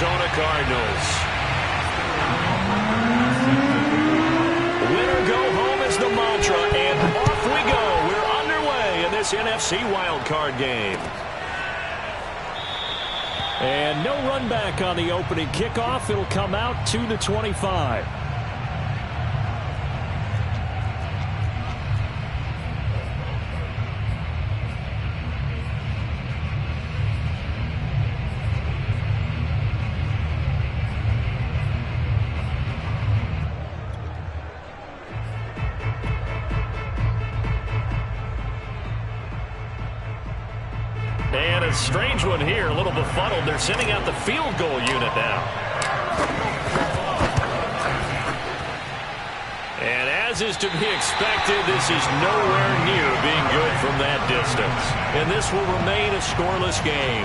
Arizona Cardinals. Winner go home is the mantra, and off we go. We're underway in this NFC wildcard game. And no run back on the opening kickoff. It'll come out to the 25. And a strange one here, a little befuddled. They're sending out the field goal unit now. And as is to be expected, this is nowhere near being good from that distance. And this will remain a scoreless game.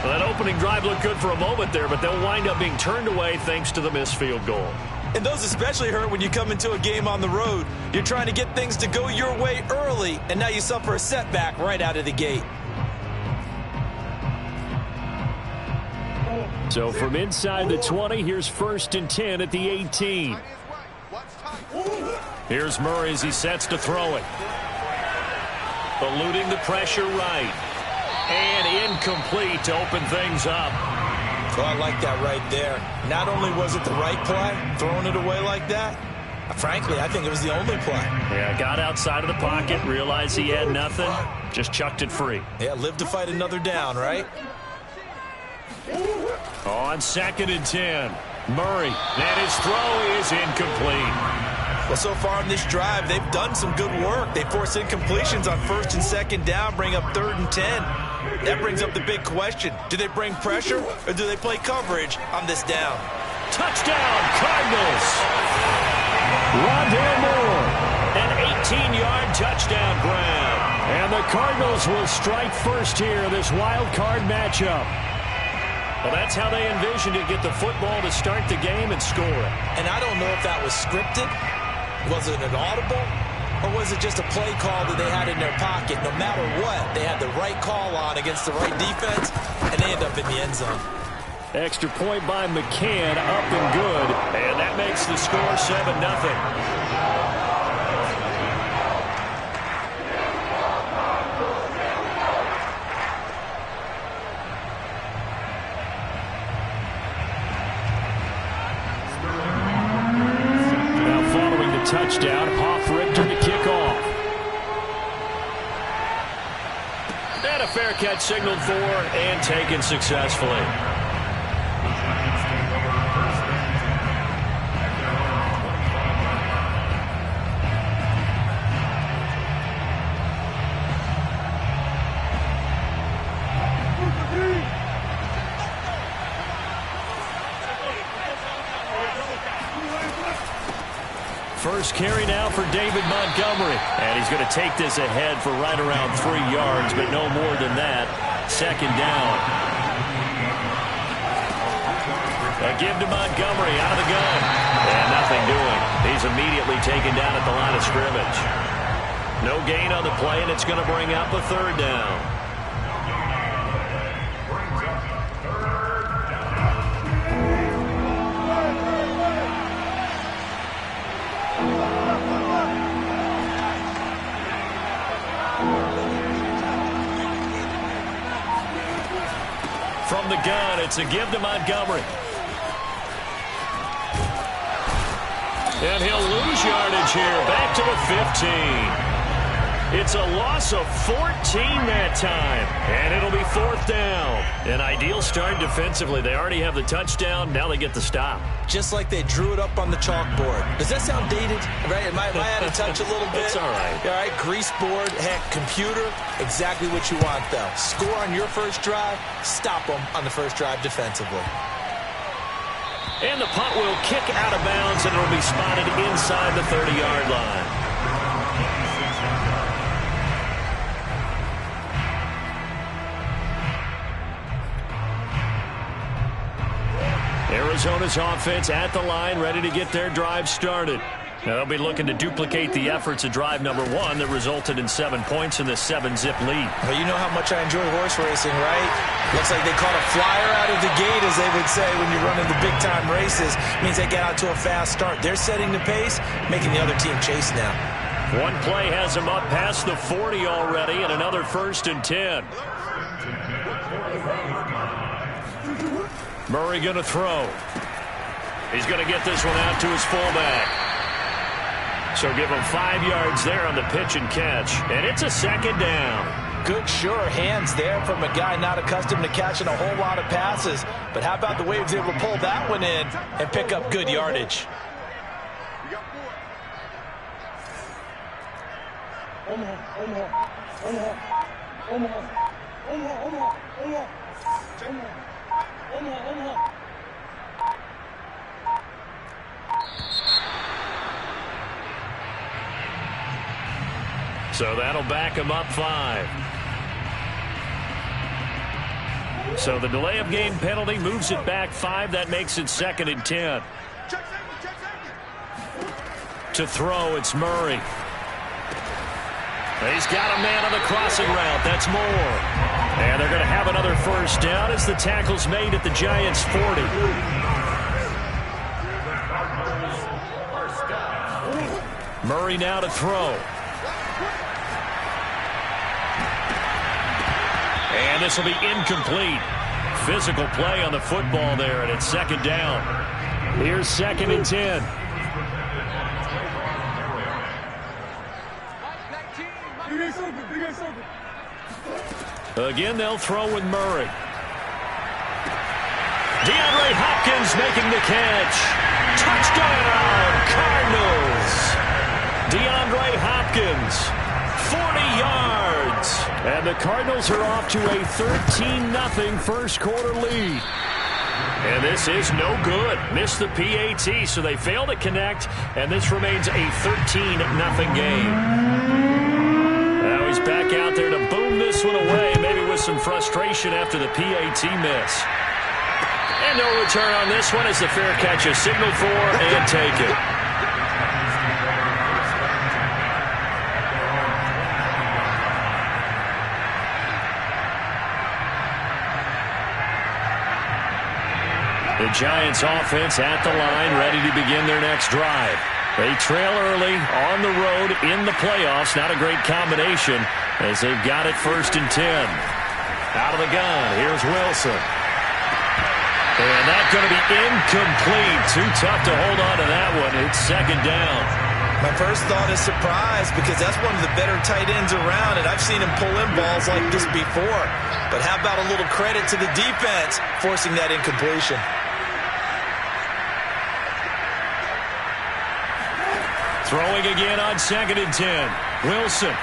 Well, that opening drive looked good for a moment there, but they'll wind up being turned away thanks to the missed field goal. And those especially hurt when you come into a game on the road. You're trying to get things to go your way early, and now you suffer a setback right out of the gate. So from inside the 20, here's 1st and 10 at the 18. Here's Murray as he sets to throw it. Eluding the pressure right. And incomplete to open things up. Well, I like that right there. Not only was it the right play, throwing it away like that, frankly, I think it was the only play. Yeah, got outside of the pocket, realized he had nothing, just chucked it free. Yeah, live to fight another down, right? On 2nd and 10, Murray, and his throw is incomplete. Well, so far in this drive, they've done some good work. They force incompletions on 1st and 2nd down, bring up 3rd and 10. That brings up the big question. Do they bring pressure, or do they play coverage on this down? Touchdown, Cardinals! Rondale Moore, an 18-yard touchdown grab. And the Cardinals will strike first here in this wild card matchup. Well, that's how they envisioned to get the football to start the game and score it. And I don't know if that was scripted. Was it an audible? Or was it just a play call that they had in their pocket? No matter what, they had the right call on against the right defense, and they end up in the end zone. Extra point by McCann, up and good. And that makes the score 7-0. Touchdown, Hoff-Richter to kick off. And a fair catch signaled for and taken successfully. First carry now for David Montgomery. And he's going to take this ahead for right around 3 yards, but no more than that. 2nd down. A give to Montgomery out of the gun. And nothing doing. He's immediately taken down at the line of scrimmage. No gain on the play, and it's going to bring up a 3rd down. From the gun, it's a give to Montgomery. And he'll lose yardage here, back to the 15. It's a loss of 14 that time, and it'll be 4th down. An ideal start defensively. They already have the touchdown. Now they get the stop. Just like they drew it up on the chalkboard. Does that sound dated? Right? Am I out of touch a little bit? It's all right. All right, grease board, heck, computer, exactly what you want, though. Score on your first drive, stop them on the first drive defensively. And the punt will kick out of bounds, and it'll be spotted inside the 30-yard line. Arizona's offense at the line, ready to get their drive started. Now they'll be looking to duplicate the efforts of drive number 1 that resulted in 7 points in the 7-zip lead. Well, you know how much I enjoy horse racing, right? Looks like they caught a flyer out of the gate, as they would say when you're running the big-time races. Means they get out to a fast start. They're setting the pace, making the other team chase now. One play has him up past the 40 already, and another 1st and 10. Murray going to throw. He's going to get this one out to his fullback. So give him 5 yards there on the pitch and catch, and it's a 2nd down. Good, sure hands there from a guy not accustomed to catching a whole lot of passes. But how about the way he was able to pull that one in and pick up good yardage? So that'll back him up 5. So the delay of game penalty moves it back 5. That makes it 2nd and 10. To throw, it's Murray. He's got a man on the crossing route. That's Moore. And they're going to have another 1st down as the tackle's made at the Giants' 40. Murray now to throw. And this will be incomplete. Physical play on the football there, and it's 2nd down. Here's 2nd and 10. Again, they'll throw with Murray. DeAndre Hopkins making the catch. Touchdown, Cardinals. DeAndre Hopkins, 40 yards. And the Cardinals are off to a 13-0 first quarter lead. And this is no good. Missed the PAT, so they fail to connect, and this remains a 13-0 game. Now he's back out there to boom this one away, maybe with some frustration after the PAT miss. And no return on this one as the fair catch is signaled for and taken. The Giants offense at the line, ready to begin their next drive. They trail early on the road in the playoffs. Not a great combination as they've got it 1st and 10. Out of the gun, here's Wilson. And that's going to be incomplete. Too tough to hold on to that one. It's 2nd down. My first thought is surprise because that's one of the better tight ends around, and I've seen him pull in balls like this before. But how about a little credit to the defense forcing that incompletion? Throwing again on 2nd and 10. Wilson.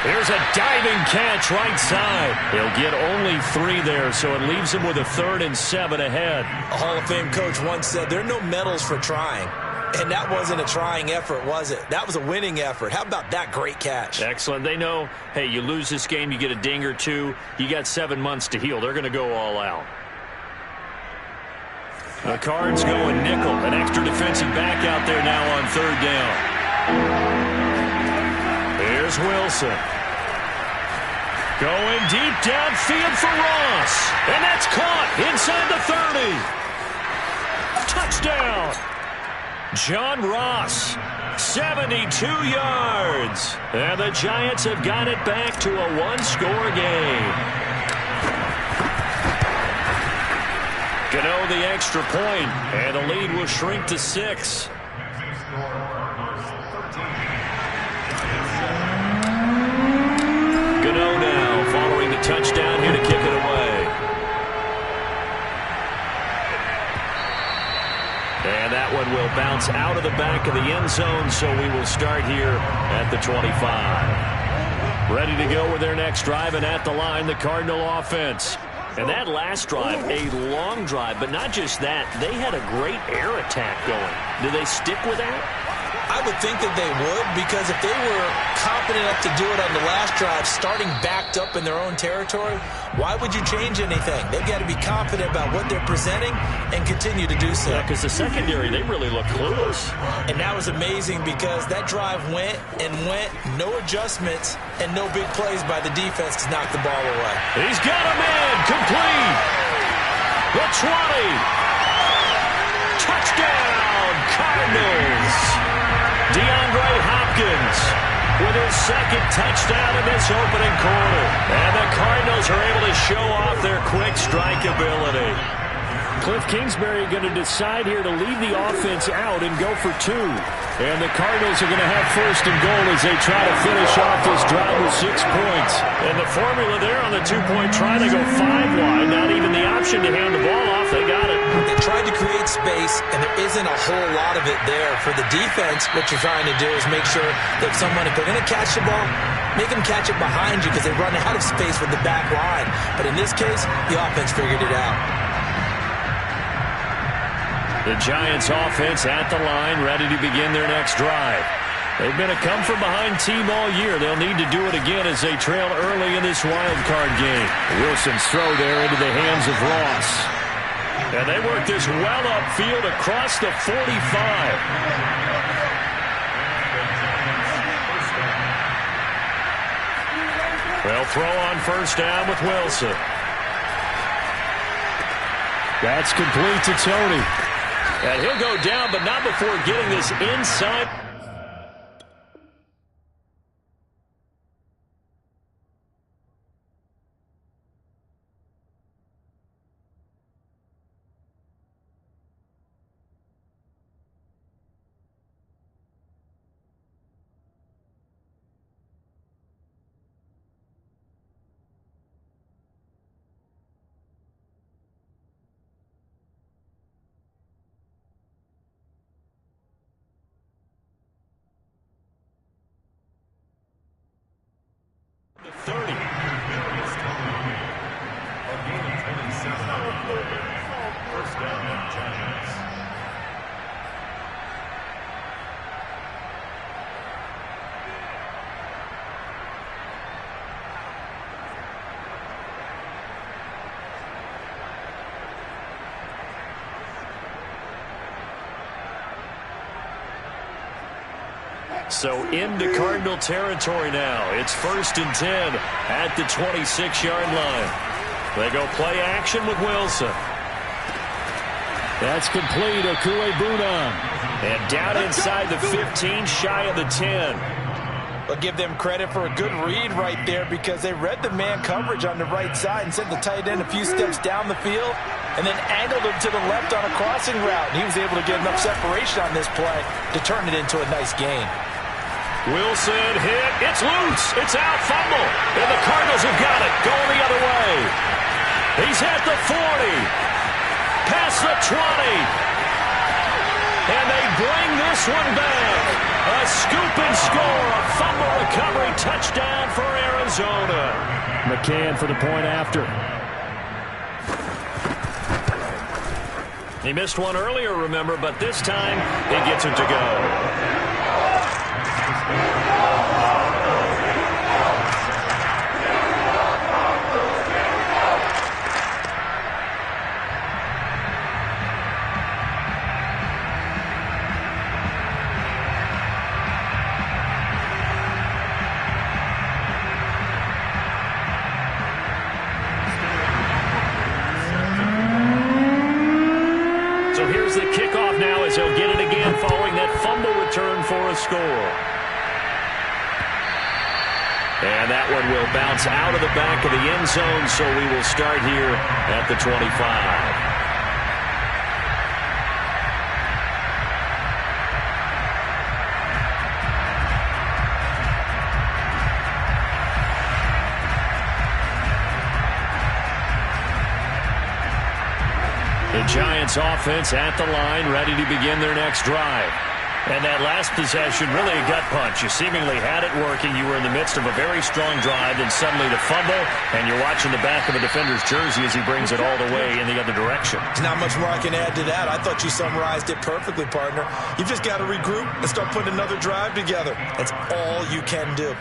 Here's a diving catch right side. He'll get only 3 there, so it leaves him with a 3rd and 7 ahead. A Hall of Fame coach once said there are no medals for trying. And that wasn't a trying effort, was it? That was a winning effort. How about that great catch? Excellent. They know, hey, you lose this game, you get a ding or 2. You got 7 months to heal. They're going to go all out. The Cards going nickel. An extra defensive back out there now on 3rd down. Here's Wilson. Going deep downfield for Ross. And that's caught inside the 30. Touchdown. John Ross, 72 yards. And the Giants have got it back to a 1-score game. Gano the extra point, and the lead will shrink to 6. Gano now following the touchdown here to kick it away. And that one will bounce out of the back of the end zone, so we will start here at the 25. Ready to go with their next drive, and at the line, the Cardinal offense. And that last drive, a long drive, but not just that. They had a great air attack going. Do they stick with that? I would think that they would, because if they were confident enough to do it on the last drive, starting backed up in their own territory, why would you change anything? They've got to be confident about what they're presenting and continue to do so. Yeah, because the secondary, they really look clueless. And that was amazing because that drive went and went, no adjustments, and no big plays by the defense to knock the ball away. He's got a man, complete. The 20. Touchdown, Cardinals. DeAndre Hopkins with his second touchdown in this opening quarter. And the Cardinals are able to show off their quick strike ability. Cliff Kingsbury going to decide here to leave the offense out and go for two. And the Cardinals are going to have first and goal as they try to finish off this drive with 6 points. And the formula there on the two-point try to go 5 wide. Not even the option to hand the ball off. They got it. They tried to create space, and there isn't a whole lot of it there. For the defense, what you're trying to do is make sure that someone, if they're going to catch the ball, make them catch it behind you because they run out of space with the back line. But in this case, the offense figured it out. The Giants offense at the line, ready to begin their next drive. They've been a come-from-behind team all year. They'll need to do it again as they trail early in this wild card game. Wilson's throw there into the hands of Ross. And they work this well upfield across the 45. They'll throw on first down with Wilson. That's complete to Tony. And he'll go down, but not before getting this inside. So into Cardinal territory now. It's 1st and 10 at the 26-yard line. They go play action with Wilson. That's complete. Okuegbunam. And down inside the 15, shy of the 10. I'll give them credit for a good read right there because they read the man coverage on the right side and sent the tight end a few steps down the field and then angled him to the left on a crossing route. And he was able to get enough separation on this play to turn it into a nice gain. Wilson hit. It's loose. It's out. Fumble. And the Cardinals have got it. Going the other way. He's at the 40. Past the 20. And they bring this one back. A scoop and score. A fumble recovery touchdown for Arizona. McCann for the point after. He missed one earlier, remember, but this time he gets it to go. The kickoff now as he'll get it again following that fumble return for a score. And that one will bounce out of the back of the end zone, so we will start here at the 25. The Giants offense at the line, ready to begin their next drive. And that last possession, really a gut punch. You seemingly had it working. You were in the midst of a very strong drive, then suddenly the fumble, and you're watching the back of a defender's jersey as he brings it all the way in the other direction. There's not much more I can add to that. I thought you summarized it perfectly, partner. You've just got to regroup and start putting another drive together. That's all you can do.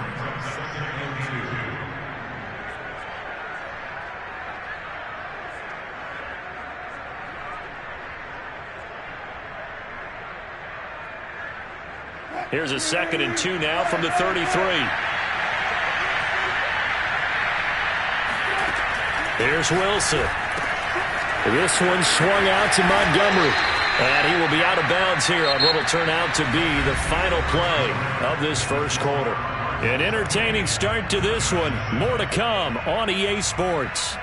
Here's a 2nd and 2 now from the 33. Here's Wilson. This one swung out to Montgomery. And he will be out of bounds here on what will turn out to be the final play of this first quarter. An entertaining start to this one. More to come on EA Sports.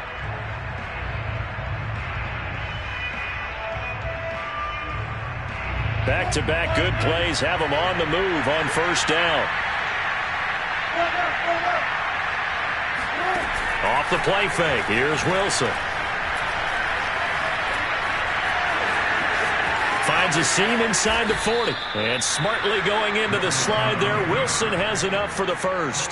Back-to-back good plays have them on the move on first down. Off the play fake. Here's Wilson. Finds a seam inside the 40. And smartly going into the slide there. Wilson has enough for the first.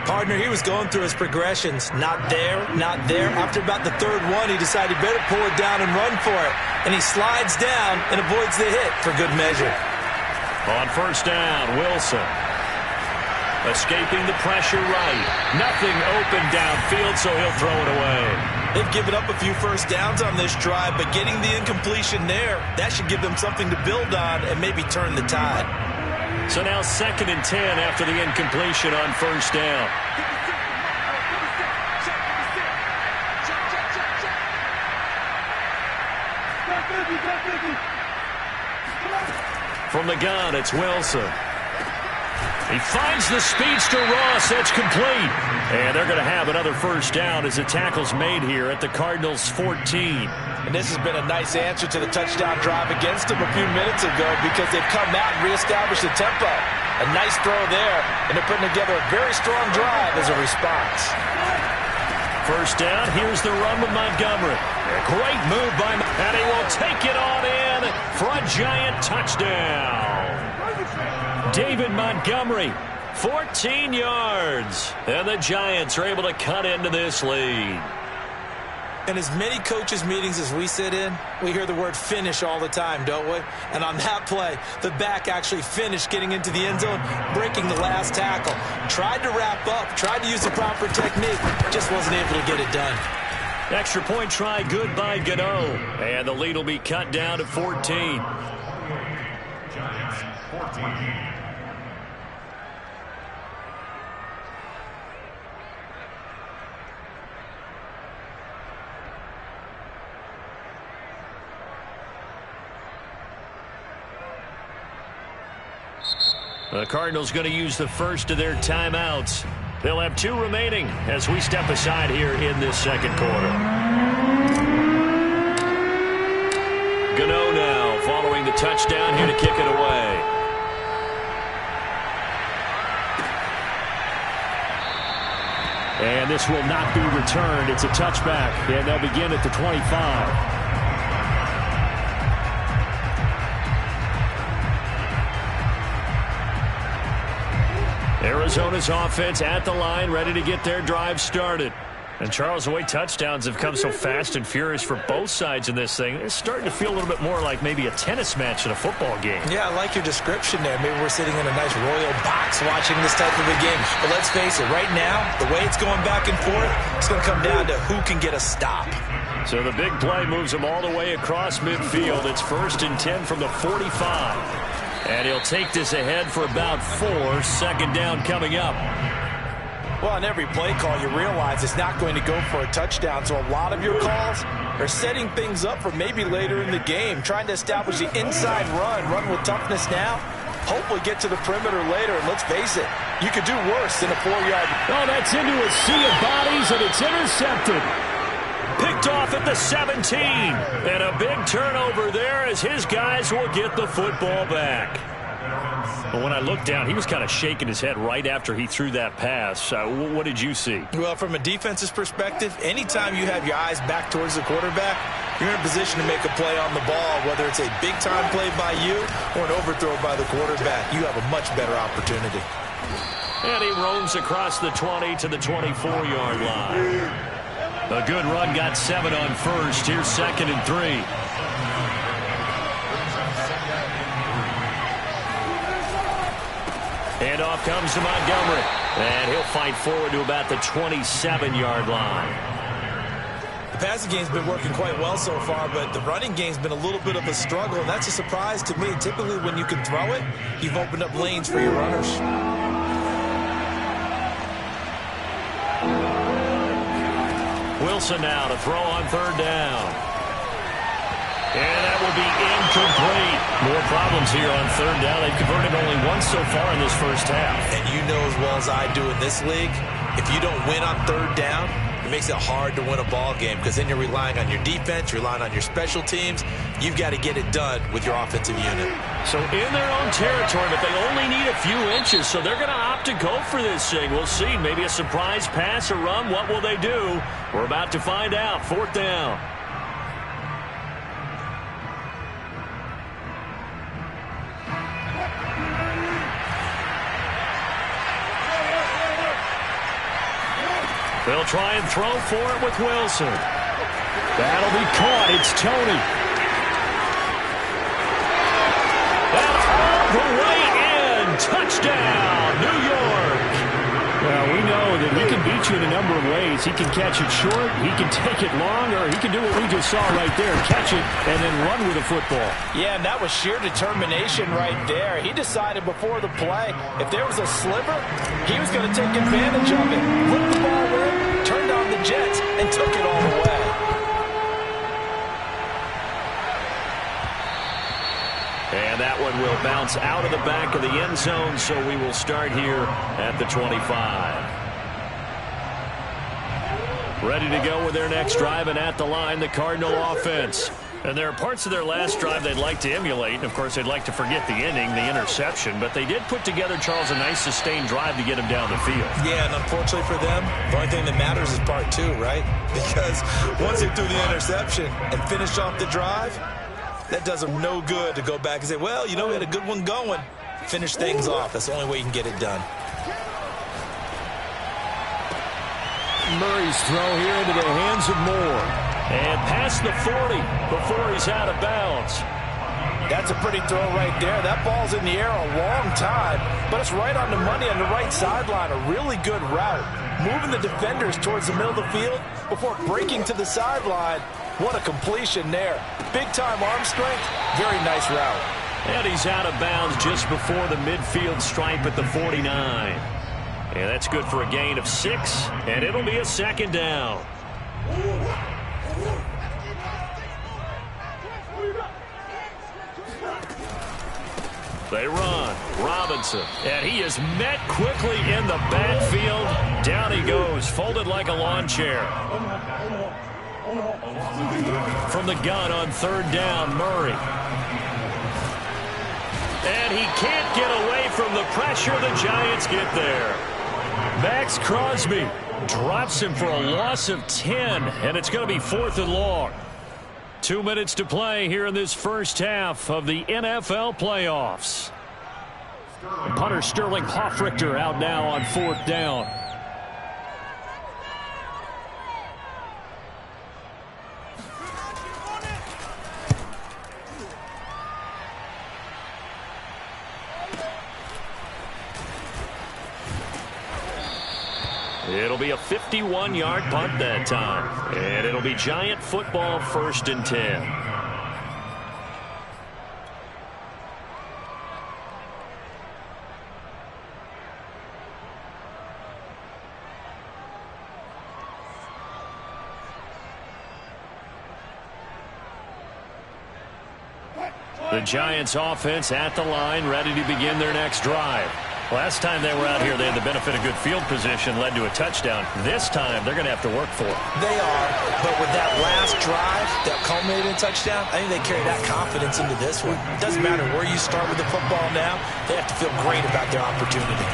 Partner, he was going through his progressions. Not there, not there. After about the third one, he decided he better pull it down and run for it. And he slides down and avoids the hit for good measure. On first down, Wilson. Escaping the pressure right. Nothing open downfield, so he'll throw it away. They've given up a few first downs on this drive, but getting the incompletion there, that should give them something to build on and maybe turn the tide. So now 2nd and 10 after the incompletion on first down. From the gun, it's Wilson. He finds the speedster Ross. That's complete. And they're going to have another first down as the tackle's made here at the Cardinals' 14. And this has been a nice answer to the touchdown drive against them a few minutes ago because they've come out and reestablished the tempo. A nice throw there, and they're putting together a very strong drive as a response. First down, here's the run with Montgomery. A great move by and he will take it on in for a giant touchdown. David Montgomery, 14 yards. And the Giants are able to cut into this lead. In as many coaches' meetings as we sit in, we hear the word finish all the time, don't we? And on that play, the back actually finished getting into the end zone, breaking the last tackle. Tried to wrap up, tried to use the proper technique, just wasn't able to get it done. Extra point try good by Gano. And the lead will be cut down to 14. Giants, 14. The Cardinals going to use the first of their timeouts. They'll have 2 remaining as we step aside here in this second quarter. Gano now following the touchdown here to kick it away. And this will not be returned. It's a touchback, and they'll begin at the 25. Arizona's offense at the line, ready to get their drive started. And Charles, the way touchdowns have come so fast and furious for both sides in this thing, it's starting to feel a little bit more like maybe a tennis match in a football game. Yeah, I like your description there. Maybe we're sitting in a nice royal box watching this type of a game. But let's face it, right now, the way it's going back and forth, it's going to come down to who can get a stop. So the big play moves them all the way across midfield. It's 1st and 10 from the 45. And he'll take this ahead for about 4. 2nd down coming up. Well, on every play call, you realize it's not going to go for a touchdown. So a lot of your calls are setting things up for maybe later in the game, trying to establish the inside run with toughness now, hopefully get to the perimeter later. And let's face it, you could do worse than a 4-yard. Oh, that's into a sea of bodies, and it's intercepted. Picked off at the 17. And a big turnover there as his guys will get the football back. But when I looked down, he was kind of shaking his head right after he threw that pass. What did you see? Well, from a defense's perspective, anytime you have your eyes back towards the quarterback, you're in a position to make a play on the ball, whether it's a big-time play by you or an overthrow by the quarterback. You have a much better opportunity. And he roams across the 20 to the 24-yard line. A good run got 7 on first. Here's 2nd and 3. And off comes to Montgomery. And he'll fight forward to about the 27-yard line. The passing game's been working quite well so far, but the running game's been a little bit of a struggle, and that's a surprise to me. Typically, when you can throw it, you've opened up lanes for your runners. Wilson now to throw on 3rd down. And that will be incomplete. More problems here on 3rd down. They've converted only once so far in this first half. And you know as well as I do in this league, if you don't win on 3rd down, it makes it hard to win a ball game because then you're relying on your defense, you're relying on your special teams. You've got to get it done with your offensive unit. So in their own territory, but they only need a few inches, so they're going to opt to go for this thing. We'll see. Maybe a surprise pass or run. What will they do? We're about to find out. 4th down. They'll try and throw for it with Wilson. That'll be caught. It's Tony. That's all the way in. Touchdown, New York. Well, we know that he can beat you in a number of ways. He can catch it short, he can take it long, or he can do what we just saw right there, catch it and then run with the football. Yeah, and that was sheer determination right there. He decided before the play, if there was a sliver, he was going to take advantage of it. Looked the ball in, turned on the Jets, and took it all the way. And that one will bounce out of the back of the end zone, so we will start here at the 25. Ready to go with their next drive, and at the line, the Cardinal offense. And there are parts of their last drive they'd like to emulate. And of course, they'd like to forget the ending, the interception. But they did put together, Charles, a nice sustained drive to get him down the field. Yeah, and unfortunately for them, the only thing that matters is part 2, right? Because once they threw the interception and finished off the drive, that does them no good to go back and say, well, you know, we had a good one going. Finish things off. That's the only way you can get it done. Murray's throw here into the hands of Moore. And past the 40 before he's out of bounds. That's a pretty throw right there. That ball's in the air a long time, but it's right on the money on the right sideline. A really good route. Moving the defenders towards the middle of the field before breaking to the sideline. What a completion there. Big-time arm strength. Very nice route. And he's out of bounds just before the midfield stripe at the 49. And that's good for a gain of 6, and it'll be a 2nd down. They run. Robinson. And he is met quickly in the backfield. Down he goes, folded like a lawn chair. From the gun on 3rd down, Murray. And he can't get away from the pressure. The Giants get there. Max Crosby drops him for a loss of 10, and it's going to be 4th and long. 2 minutes to play here in this first half of the NFL playoffs. And punter Sterling Hoffrichter out now on 4th down. It'll be a 51-yard punt that time. And it'll be Giant football, 1st and 10. The Giants offense at the line, ready to begin their next drive. Last time they were out here, they had the benefit of good field position, led to a touchdown. This time, they're going to have to work for it. They are, but with that last drive that culminated in a touchdown, I think they carry that confidence into this one. It doesn't matter where you start with the football now. They have to feel great about their opportunity.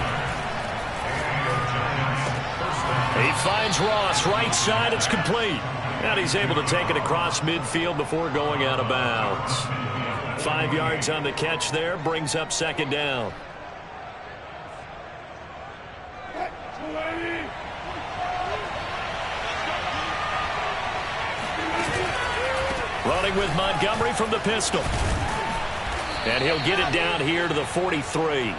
He finds Ross, right side, it's complete. And he's able to take it across midfield before going out of bounds. 5 yards on the catch there, brings up second down. Running with Montgomery from the pistol. And he'll get it down here to the 43.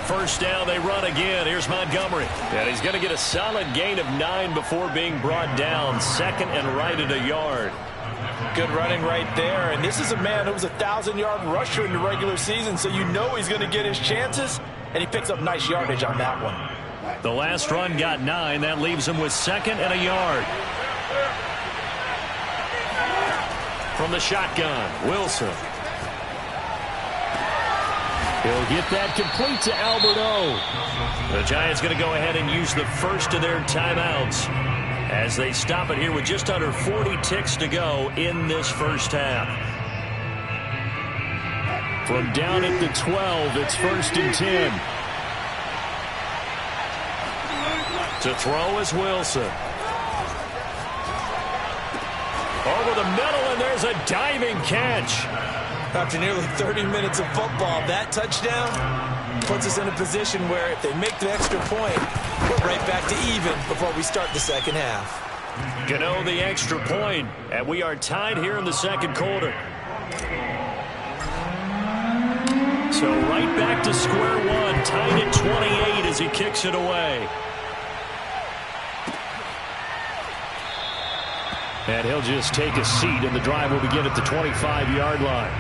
First down, they run again. Here's Montgomery. And he's going to get a solid gain of 9 before being brought down. Second and right at a yard. Good running right there. And this is a man who was a 1,000-yard rusher in the regular season, so you know he's going to get his chances. And he picks up nice yardage on that one. The last run got 9. That leaves him with second and a yard. From the shotgun, Wilson. He'll get that complete to Albert O. The Giants going to go ahead and use the first of their timeouts as they stop it here with just under 40 ticks to go in this first half. From down at the 12, it's 1st and 10. To throw is Wilson. Over the middle, and there's a diving catch. After nearly 30 minutes of football, that touchdown puts us in a position where if they make the extra point, we're right back to even before we start the second half. Gano the extra point, and we are tied here in the second quarter. So right back to square one, tied at 28 as he kicks it away. And he'll just take a seat, and the drive will begin at the 25-yard line.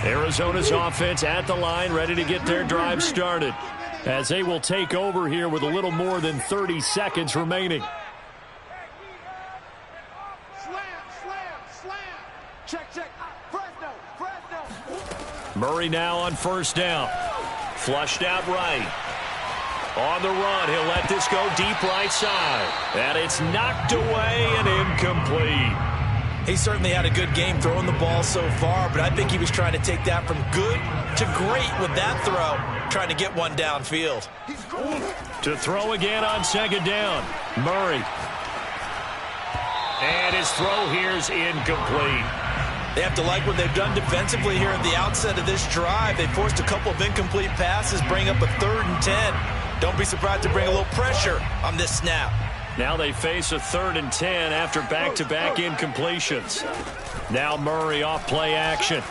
Arizona's offense at the line, ready to get their drive started, as they will take over here with a little more than 30 seconds remaining. Murray now on first down. Flushed out right. On the run, he'll let this go deep right side. And it's knocked away and incomplete. He certainly had a good game throwing the ball so far, but I think he was trying to take that from good to great with that throw, trying to get one downfield. To throw again on second down, Murray. And his throw here's incomplete. They have to like what they've done defensively here at the outset of this drive. They forced a couple of incomplete passes, bring up a 3rd and 10. Don't be surprised to bring a little pressure on this snap. Now they face a 3rd and 10 after back-to-back incompletions. Now Murray off play action.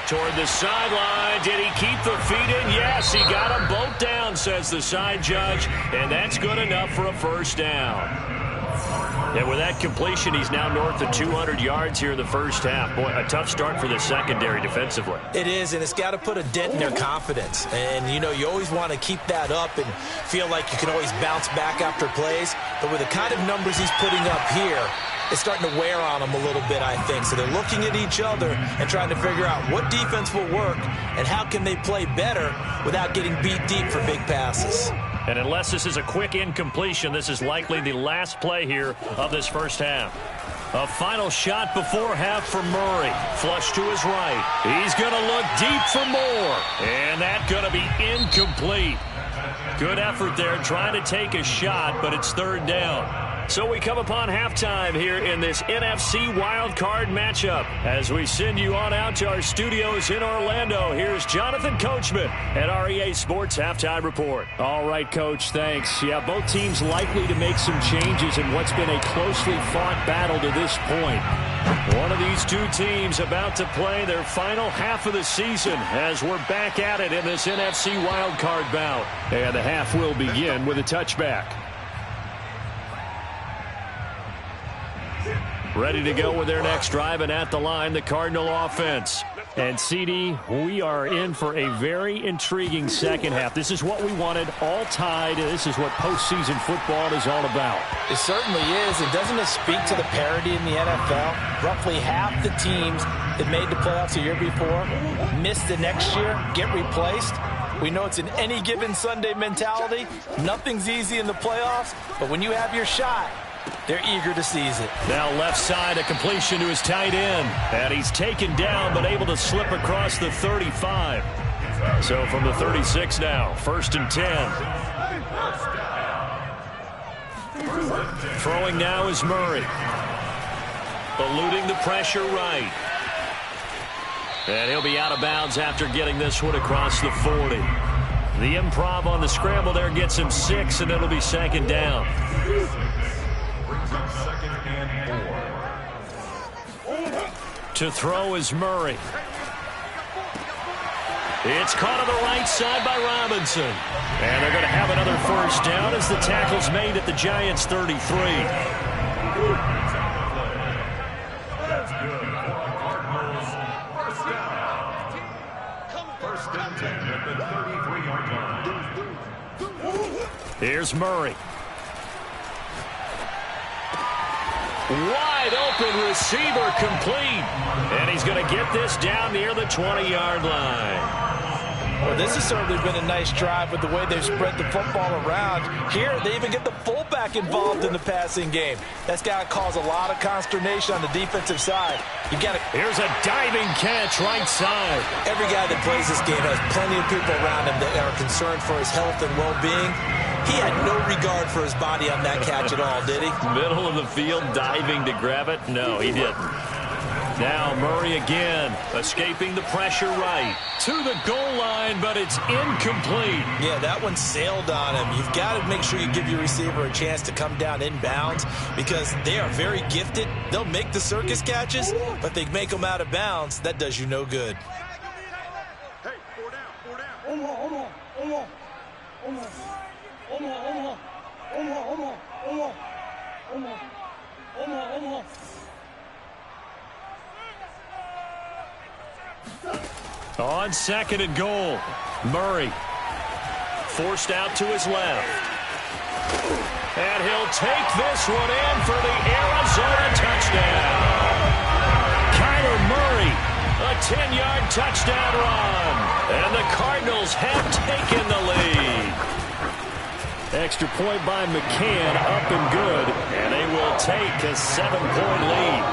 Toward the sideline. Did he keep the feet in? Yes, he got them both down, says the side judge. And that's good enough for a first down. And with that completion, he's now north of 200 yards here in the first half. Boy, a tough start for the secondary defensively. It is, and it's got to put a dent in their confidence. And, you know, you always want to keep that up and feel like you can always bounce back after plays. But with the kind of numbers he's putting up here, it's starting to wear on them a little bit, I think. So they're looking at each other and trying to figure out what defense will work and how can they play better without getting beat deep for big passes. And unless this is a quick incompletion, this is likely the last play here of this first half. A final shot before half for Murray. Flush to his right. He's going to look deep for more. And that's going to be incomplete. Good effort there trying to take a shot, but it's 3rd down. So we come upon halftime here in this NFC wildcard matchup. As we send you on out to our studios in Orlando, here's Jonathan Coachman at REA Sports Halftime Report. All right, Coach, thanks. Yeah, both teams likely to make some changes in what's been a closely fought battle to this point. One of these two teams about to play their final half of the season as we're back at it in this NFC wildcard bout. And the half will begin with a touchback. Ready to go with their next drive, and at the line, the Cardinal offense. And, CD, we are in for a very intriguing second half. This is what we wanted, all tied. This is what postseason football is all about. It certainly is. And doesn't it speak to the parity in the NFL? Roughly half the teams that made the playoffs the year before miss the next year, get replaced. We know it's an any given Sunday mentality. Nothing's easy in the playoffs, but when you have your shot, They're eager to seize it. Now left side, a completion to his tight end. And he's taken down, but able to slip across the 35. So from the 36 now, 1st and 10. Throwing now is Murray. Eluding the pressure right. And he'll be out of bounds after getting this one across the 40. The improv on the scramble there gets him 6, and it'll be 2nd down. To throw is Murray. It's caught on the right side by Robinson. And they're going to have another 1st down as the tackle's made at the Giants' 33. Here's Murray. Wide open receiver complete. And he's going to get this down near the 20-yard line. Well, this has certainly been a nice drive with the way they've spread the football around. Here, they even get the fullback involved in the passing game. That's got to cause a lot of consternation on the defensive side. You got to. Here's a diving catch right side. Every guy that plays this game has plenty of people around him that are concerned for his health and well-being. He had no regard for his body on that catch at all, did he? Middle of the field, diving to grab it? No, he didn't. Now Murray again, escaping the pressure right. To the goal line, but it's incomplete. Yeah, that one sailed on him. You've got to make sure you give your receiver a chance to come down inbounds because they are very gifted. They'll make the circus catches, but they make them out of bounds. That does you no good. Hey, 4 down. On 2nd and goal, Murray forced out to his left. And he'll take this one in for the Arizona touchdown. Kyler Murray, a 10-yard touchdown run. And the Cardinals have taken the lead. Extra point by McCann, up and good. And they will take a 7-point lead.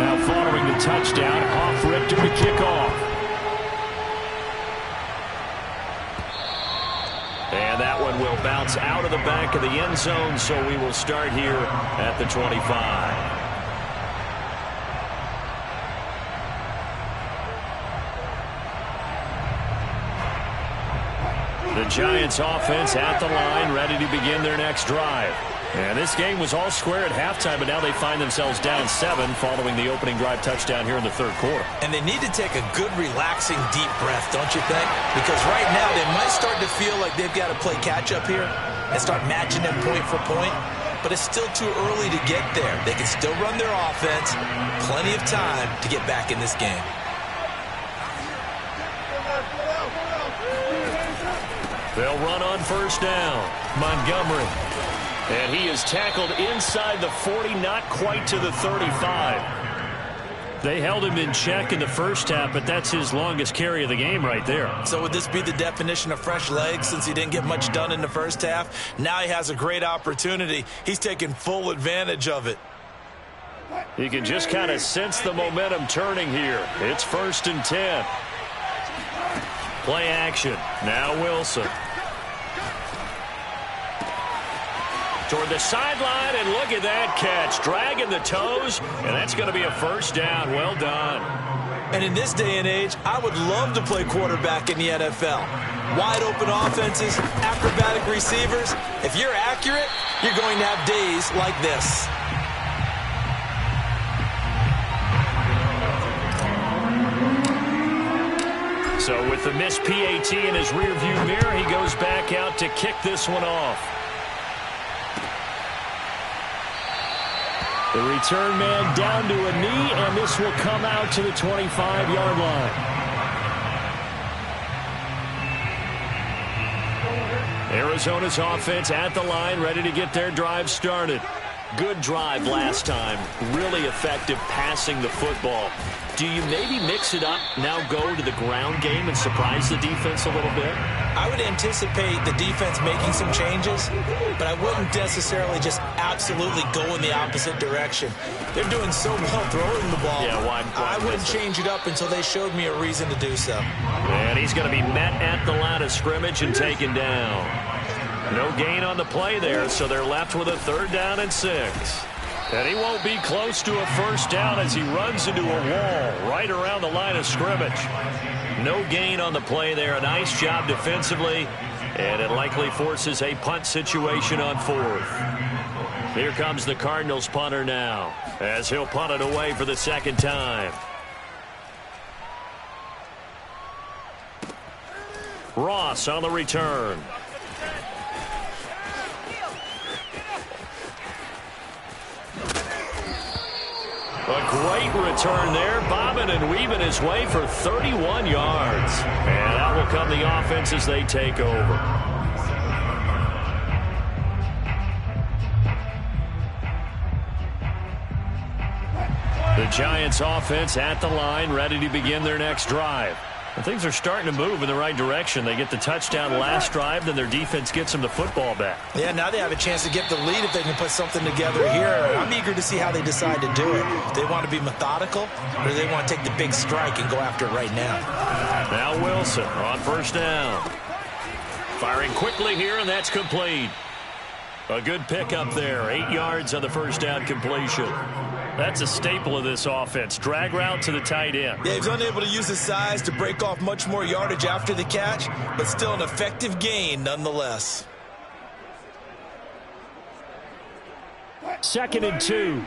Now following the touchdown, off Richter to kick off. And that one will bounce out of the back of the end zone, so we will start here at the 25. The Giants offense at the line, ready to begin their next drive. And this game was all square at halftime, but now they find themselves down 7 following the opening drive touchdown here in the 3rd quarter. And they need to take a good, relaxing, deep breath, don't you think? Because right now they might start to feel like they've got to play catch-up here and start matching them point for point. But it's still too early to get there. They can still run their offense. Plenty of time to get back in this game. They'll run on 1st down. Montgomery. And he is tackled inside the 40, not quite to the 35. They held him in check in the first half, but that's his longest carry of the game right there. So would this be the definition of fresh legs since he didn't get much done in the first half? Now he has a great opportunity. He's taking full advantage of it. You can just kind of sense the momentum turning here. It's 1st and 10. Play action. Now Wilson. Toward the sideline, and look at that catch. Dragging the toes, and that's going to be a 1st down. Well done. And in this day and age, I would love to play quarterback in the NFL. Wide open offenses, acrobatic receivers. If you're accurate, you're going to have days like this. So with the missed PAT in his rearview mirror, he goes back out to kick this one off. The return man down to a knee, and this will come out to the 25-yard line. Arizona's offense at the line, ready to get their drive started. Good drive last time. Really effective passing the football. Do you maybe mix it up, now go to the ground game and surprise the defense a little bit? I would anticipate the defense making some changes, but I wouldn't necessarily just absolutely go in the opposite direction. They're doing so well throwing the ball. Yeah, why I wouldn't change it up until they showed me a reason to do so. And he's going to be met at the line of scrimmage and taken down. No gain on the play there, so they're left with a 3rd down and 6. And he won't be close to a first down as he runs into a wall right around the line of scrimmage. No gain on the play there. A nice job defensively, and it likely forces a punt situation on 4th. Here comes the Cardinals punter now, as he'll punt it away for the 2nd time. Ross on the return. A great return there, bobbing and weaving his way for 31 yards. And out will come the offense as they take over. The Giants offense at the line, ready to begin their next drive. And things are starting to move in the right direction. They get the touchdown last drive, then their defense gets them the football back. Yeah, now they have a chance to get the lead if they can put something together here. I'm eager to see how they decide to do it. Do they want to be methodical, or do they want to take the big strike and go after it right now? Now Wilson on first down. Firing quickly here, and that's complete. A good pickup there. 8 yards on the first down completion. That's a staple of this offense. Drag route to the tight end. Yeah, he's unable to use his size to break off much more yardage after the catch, but still an effective gain nonetheless. 2nd and 2.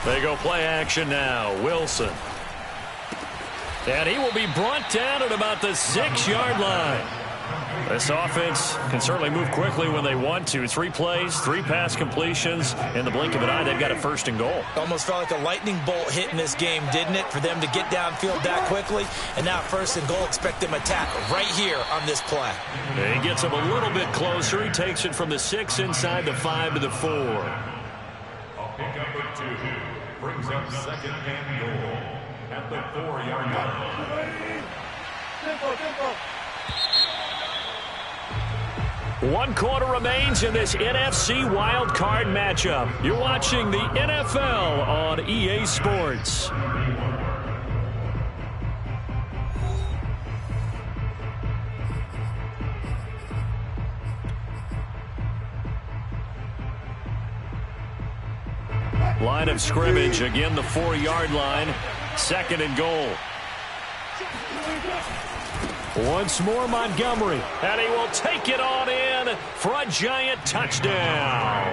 They go play action now. Wilson. And he will be brought down at about the 6-yard line. This offense can certainly move quickly when they want to. 3 plays, 3 pass completions. In the blink of an eye, they've got a 1st and goal. Almost felt like a lightning bolt hit in this game, didn't it? For them to get downfield that quickly. And now 1st and goal, expect them to tackle right here on this play. And he gets him a little bit closer. He takes it from the 6 inside the 5 to the 4. A pickup of 2 brings up 2nd and goal at the 4-yard line. Tempo. 1 quarter remains in this NFC wildcard matchup. You're watching the NFL on EA Sports. Line of scrimmage, again the 4-yard line. 2nd and goal. Once more Montgomery, and he will take it on in for a Giant touchdown.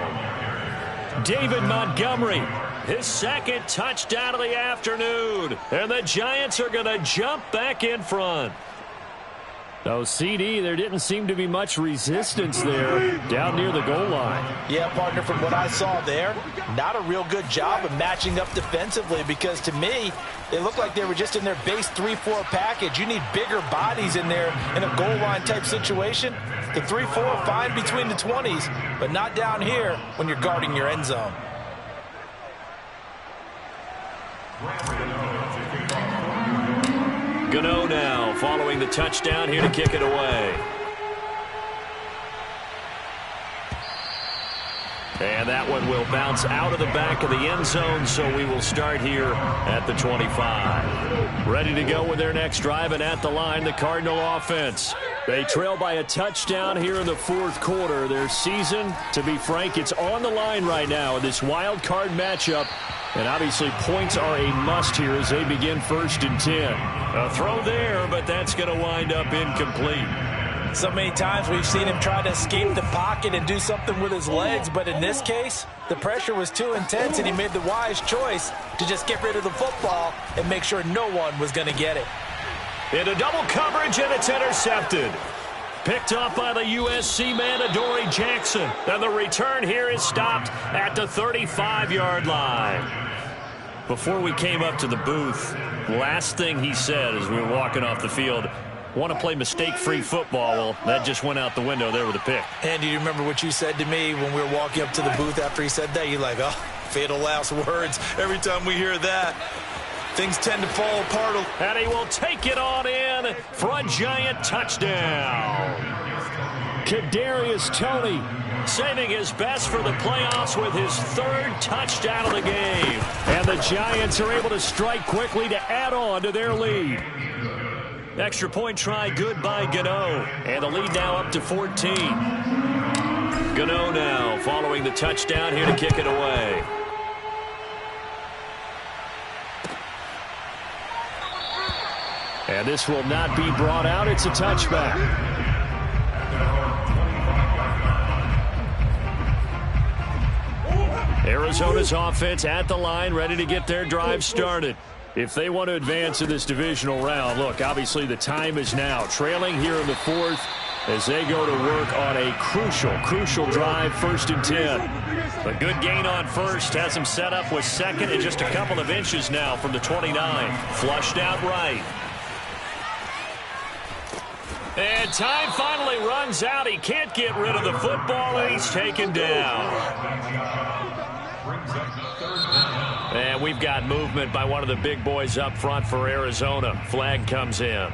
David Montgomery, his 2nd touchdown of the afternoon, and the Giants are going to jump back in front. Oh, CD, there didn't seem to be much resistance there down near the goal line. Yeah, partner, from what I saw there, not a real good job of matching up defensively, because to me, they looked like they were just in their base 3-4 package. You need bigger bodies in there in a goal line type situation. The 3-4 fine between the 20s, but not down here when you're guarding your end zone. Gano now following the touchdown here to kick it away. And that one will bounce out of the back of the end zone, so we will start here at the 25. Ready to go with their next drive, and at the line, the Cardinal offense. They trail by a touchdown here in the 4th quarter. Their season, to be frank, it's on the line right now in this wild card matchup. And obviously points are a must here as they begin 1st and 10. A throw there, but that's going to wind up incomplete. So many times we've seen him try to escape the pocket and do something with his legs, but in this case, the pressure was too intense, and he made the wise choice to just get rid of the football and make sure no one was going to get it. Into double coverage, and it's intercepted. Picked up by the USC man, Adoree Jackson. And the return here is stopped at the 35-yard line. Before we came up to the booth, last thing he said as we were walking off the field, Want to play mistake-free football. Well, that just went out the window there with a pick. And do you remember what you said to me when we were walking up to the booth after he said that? You're like, oh, fatal last words. Every time we hear that, things tend to fall apart. And he will take it on in for a giant touchdown. Kadarius Toney saving his best for the playoffs with his 3rd touchdown of the game. And the Giants are able to strike quickly to add on to their lead. Extra point try good by Gano. And the lead now up to 14. Gano now following the touchdown here to kick it away. And this will not be brought out. It's a touchback. Arizona's offense at the line, ready to get their drive started. If they want to advance in this divisional round, look, obviously the time is now. Trailing here in the 4th as they go to work on a crucial drive, 1st and 10. A good gain on first, has him set up with 2nd and just a couple of inches now from the 29. Flushed out right. And time finally runs out. He can't get rid of the football, and he's taken down. And we've got movement by one of the big boys up front for Arizona. Flag comes in.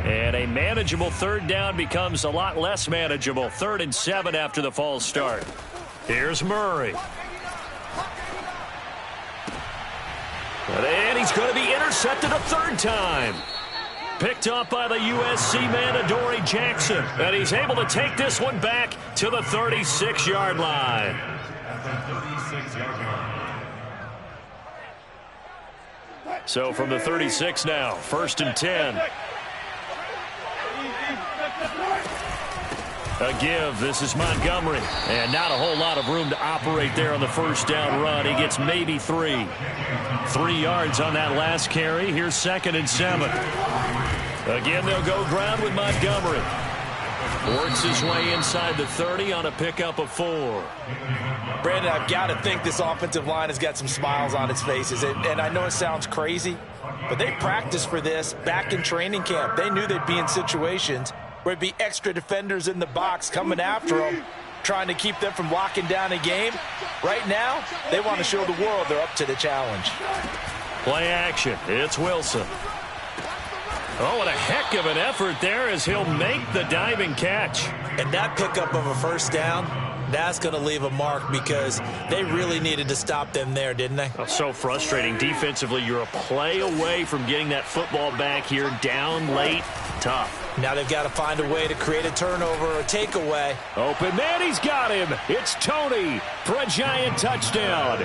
And a manageable 3rd down becomes a lot less manageable. 3rd and 7 after the false start. Here's Murray. And he's going to be intercepted a 3rd time. Picked up by the USC man, Adoree Jackson. And he's able to take this one back to the 36-yard line. So from the 36 now, 1st and 10. A give. This is Montgomery. And not a whole lot of room to operate there on the 1st down run. He gets maybe 3. 3 yards on that last carry. Here's 2nd and 7. Again, they'll go ground with Montgomery. Works his way inside the 30 on a pickup of 4. Brandon, I've got to think this offensive line has got some smiles on its faces. And I know it sounds crazy, but they practiced for this back in training camp. They knew they'd be in situations where it'd be extra defenders in the box coming after them, trying to keep them from locking down a game. Right now, they want to show the world they're up to the challenge. Play action. It's Wilson. Oh, what a heck of an effort there as he'll make the diving catch. And that pickup of a 1st down, that's going to leave a mark because they really needed to stop them there, didn't they? Oh, so frustrating. Defensively, you're a play away from getting that football back here. Down late, tough. Now they've got to find a way to create a turnover or a takeaway. Open man, he's got him. It's Toney for a giant touchdown.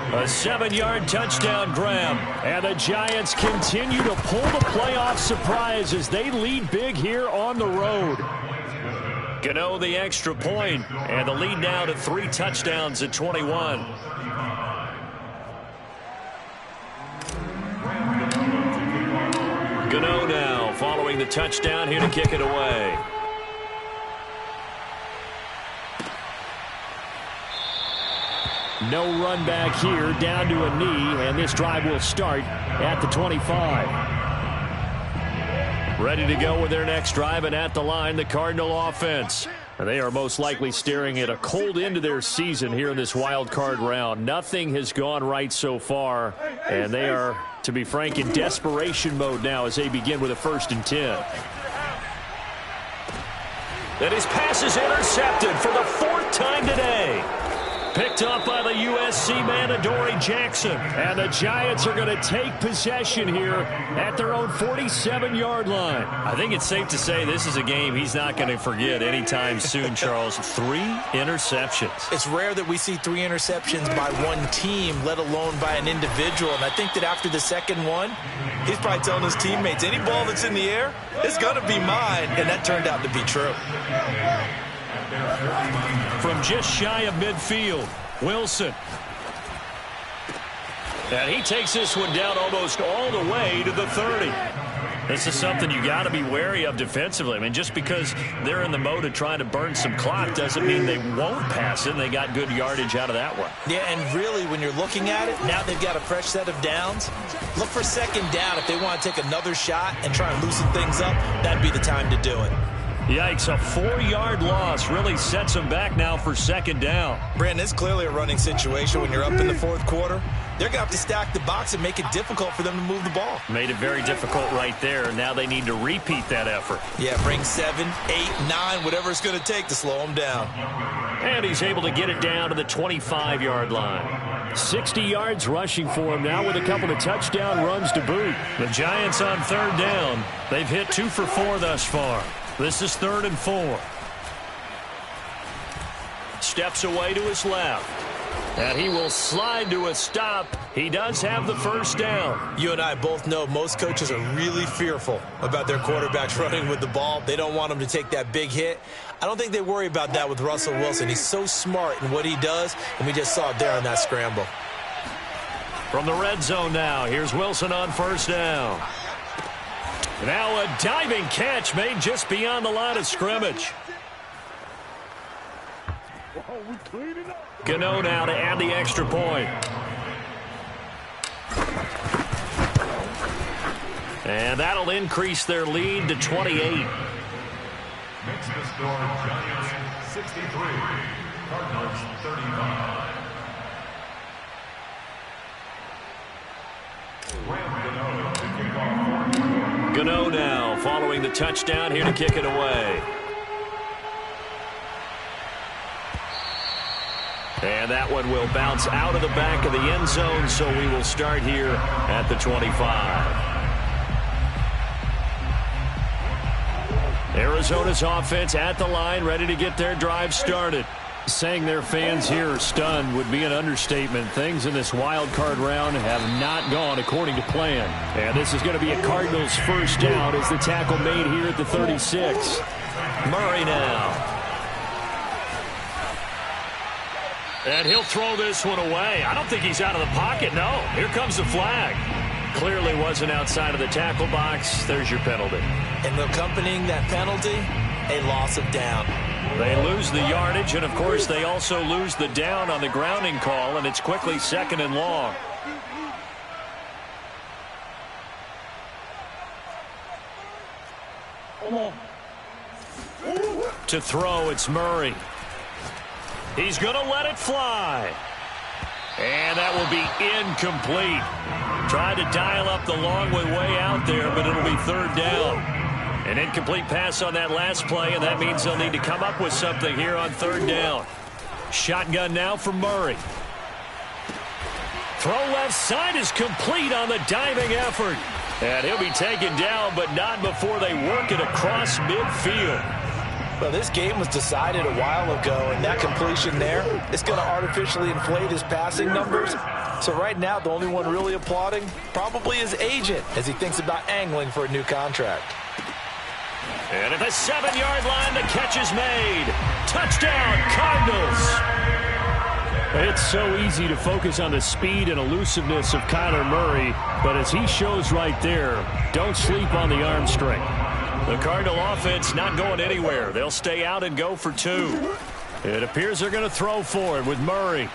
A 7-yard touchdown grab. And the Giants continue to pull the playoff surprise as they lead big here on the road. Gano the extra point, and the lead now to 3 touchdowns at 21. Gano now following the touchdown here to kick it away. No run back here, down to a knee, and this drive will start at the 25. Ready to go with their next drive, and at the line, the Cardinal offense. And they are most likely staring at a cold end to their season here in this wild card round. Nothing has gone right so far, and they are, to be frank, in desperation mode now as they begin with a 1st and 10. And his pass is intercepted for the 4th time today. Picked up by the USC man, Adoree Jackson. And the Giants are going to take possession here at their own 47-yard line. I think it's safe to say this is a game he's not going to forget anytime soon, Charles. 3 interceptions. It's rare that we see 3 interceptions by one team, let alone by an individual. And I think that after the 2nd one, he's probably telling his teammates, any ball that's in the air, it's going to be mine. And that turned out to be true. From just shy of midfield, Wilson. And he takes this one down almost all the way to the 30. This is something you got to be wary of defensively. I mean, just because they're in the mode of trying to burn some clock doesn't mean they won't pass it. And they got good yardage out of that one. Yeah, and really, when you're looking at it, now they've got a fresh set of downs. Look for second down. If they want to take another shot and try and loosen things up, that'd be the time to do it. Yikes, a 4-yard loss really sets them back now for second down. Brandon, it's clearly a running situation when you're up in the fourth quarter. They're going to have to stack the box and make it difficult for them to move the ball. Made it very difficult right there. Now they need to repeat that effort. Yeah, bring 7, 8, 9, whatever it's going to take to slow them down. And he's able to get it down to the 25-yard line. 60 yards rushing for him now with a couple of touchdown runs to boot. The Giants on third down. They've hit 2 for 4 thus far. This is 3rd and 4. Steps away to his left. And he will slide to a stop. He does have the first down. You and I both know most coaches are really fearful about their quarterbacks running with the ball. They don't want them to take that big hit. I don't think they worry about that with Russell Wilson. He's so smart in what he does, and we just saw it there on that scramble. From the red zone now, here's Wilson on first down. Now a diving catch made just beyond the line of scrimmage. Gano now to add the extra point. And that'll increase their lead to 28. Makes the score Giants 63, Cardinals 35. Gano now following the touchdown here to kick it away. And that one will bounce out of the back of the end zone, so we will start here at the 25. Arizona's offense at the line, ready to get their drive started. Saying their fans here are stunned would be an understatement. Things in this wild card round have not gone according to plan. And this is going to be a Cardinals first down as the tackle made here at the 36. Murray now. And he'll throw this one away. I don't think he's out of the pocket, no. Here comes the flag. Clearly wasn't outside of the tackle box. There's your penalty. And accompanying that penalty, a loss of down. They lose the yardage, and, of course, they also lose the down on the grounding call, and it's quickly 2nd and long. To throw, it's Murray. He's going to let it fly. And that will be incomplete. Tried to dial up the long way out there, but it'll be 3rd down. An incomplete pass on that last play, and that means they'll need to come up with something here on 3rd down. Shotgun now for Murray. Throw left side is complete on the diving effort. And he'll be taken down, but not before they work it across midfield. Well, this game was decided a while ago, and that completion there is going to artificially inflate his passing numbers. So right now, the only one really applauding probably his agent as he thinks about angling for a new contract. And at the 7-yard line, the catch is made. Touchdown, Cardinals. It's so easy to focus on the speed and elusiveness of Kyler Murray, but as he shows right there, don't sleep on the arm strength. The Cardinal offense not going anywhere. They'll stay out and go for 2. It appears they're going to throw for it with Murray.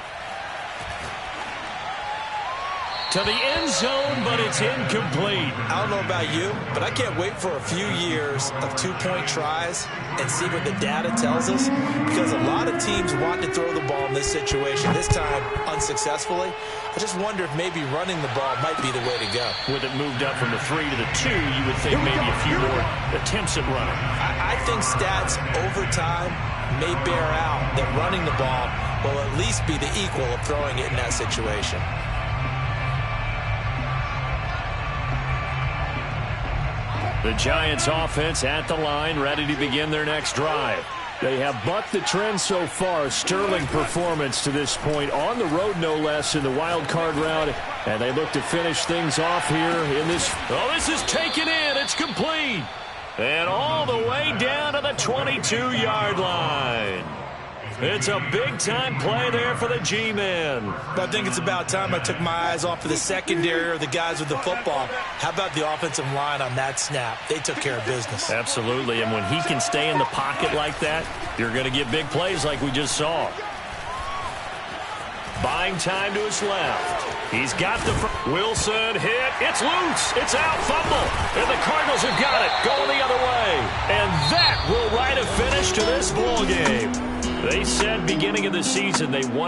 To the end zone, but it's incomplete. I don't know about you, but I can't wait for a few years of 2-point tries and see what the data tells us, because a lot of teams want to throw the ball in this situation, this time unsuccessfully. I just wonder if maybe running the ball might be the way to go. With it moved up from the 3 to the 2, you would think maybe a few more attempts at running. I think stats over time may bear out that running the ball will at least be the equal of throwing it in that situation. The Giants offense at the line, ready to begin their next drive. They have bucked the trend so far. Sterling performance to this point, on the road no less in the wild card round. And they look to finish things off here in this. Oh, this is taken in. It's complete. And all the way down to the 22-yard line. It's a big-time play there for the G-men. I think it's about time I took my eyes off of the secondary or the guys with the football. How about the offensive line on that snap? They took care of business. Absolutely, and when he can stay in the pocket like that, you're going to get big plays like we just saw. Buying time to his left. He's got the Wilson hit. It's loose. It's out. Fumble. And the Cardinals have got it. Going the other way. And that will write a finish to this ball game. They said beginning of the season they wanted